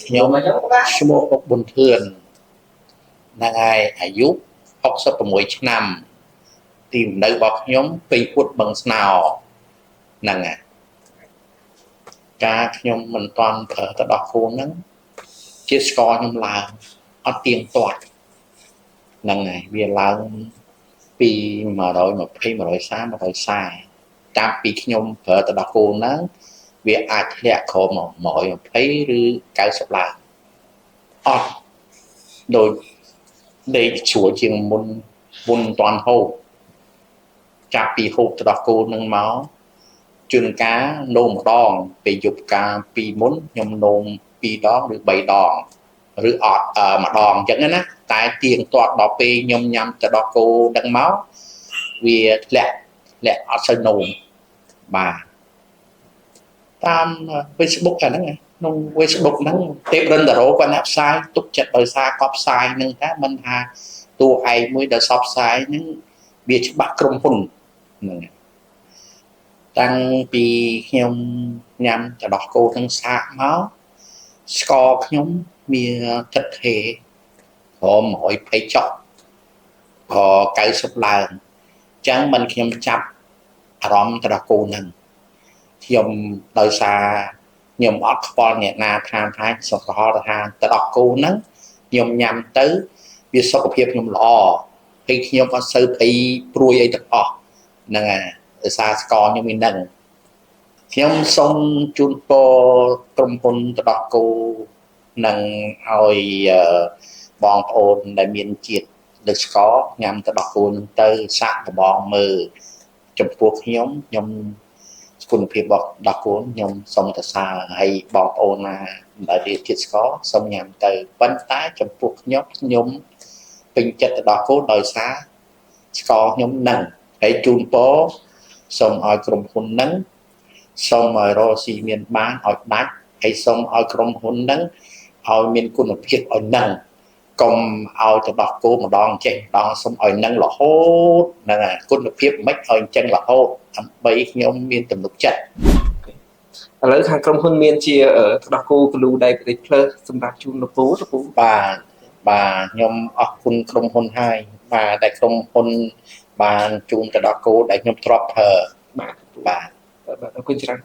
ខ្ញុំឈ្មោះអុកប៊ុនធឿនហ្នឹងហើយអាយុ66ឆ្នាំទីនៅរបស់ខ្ញុំពេញពុតបឹងស្នោហ្នឹងហើយការខ្ញុំមិនតាន់ប្រើទៅដោះគោហ្នឹងជាស្ករខ្ញុំឡើងអត់ទៀងទាត់ហ្នឹងហើយវាឡើងពី120 130 140តាមពីខ្ញុំប្រើទៅដោះគោហ្នឹងវាអាចធ្លាក់ក្រោម120ឬ90ឡើងអត់ដូចដេកជ្រួលជាងមុនតាន់ហូបចាប់ពីហូបទៅដោះគោហ្នឹងមកជួនកាលនោមម្ដងពេលយប់កាលពីមុនខ្ញុំនោម2 ដងឬ3 ដងឬអត់ម្ដងអញ្ចឹងណាតែទៀងទាត់ដល់ពេលខ្ញុំញ៉ាំទៅដោះគោហ្នឹងមកវាធ្លាក់អត់សូវនោមបាទតាម Facebook ហ្នឹងក្នុង Facebook ហ្នឹងទេពរិនតារោគាត់អ្នកផ្សាយទុកចិត្តដោយសារកប់ផ្សាយហ្នឹងថាមិនថាតួឯងមួយដែលសបផ្សាយហ្នឹងវាច្បាស់ក្រុមហ៊ុនហ្នឹងតាំងពីខ្ញុំញ៉ាំទៅដោះគោហ្នឹងសាកមកស្ករខ្ញុំមានទឹកហេព្រម120ចុះ90ឡើងអញ្ចឹងមិនខ្ញុំចាប់អារម្មណ៍ទៅដោះគោហ្នឹងខ្ញុំដោយសារខ្ញុំអត់ខ្វល់អ្នកណាថាសុខហល់ថាទៅដោះគោហ្នឹងខ្ញុំញ៉ាំទៅវាសុខភាពខ្ញុំល្អពេលខ្ញុំអត់សូវភ័យព្រួយអីទាំងអស់ហ្នឹងហើយដោយសារស្ករខ្ញុំមានហ្នឹងខ្ញុំសូមជូនពរក្រុមហ៊ុនទៅដោះគោនឹងឲ្យបងប្អូនដែលមានជាតិលើស្ករញ៉ាំទៅដោះគោនឹងទៅសាក់ដបងមើលចំពោះខ្ញុំគុណភាពរបស់ដោះគោខ្ញុំសូមសរសើរហើយបងប្អូនណាដែលរៀនជាតិស្ករសូមញ៉ាំទៅប៉ុន្តែចំពោះខ្ញុំពេញចិត្តទៅដោះគោដោយសារស្ករខ្ញុំនឹងហើយជូនពរសូមឲ្យក្រុមហ៊ុននឹងសូមឲ្យរកស៊ីមានបានឲ្យដាច់ហើយសូមឲ្យក្រុមហ៊ុននឹងឲ្យមានគុណភាពឲ្យនឹងកុំឲ្យទៅដោះគោម្ដងចេះម្ដងសូមឲ្យនឹងរហូតហ្នឹងហើយគុណភាពមិនឲ្យអញ្ចឹងរហូតដើម្បីខ្ញុំមានទំនុកចិត្តឥឡូវខាងក្រុមហ៊ុនមានជាដោះគោគលូដៃប្រទេសផ្លើសសម្រាប់ជូនលោកពូបាទខ្ញុំអរគុណក្រុមហ៊ុនហើយបាទតែក្រុមហ៊ុនបានជូនទៅដោះគោដែលខ្ញុំធ្លាប់ប្រើបាទអរគុណច្រើន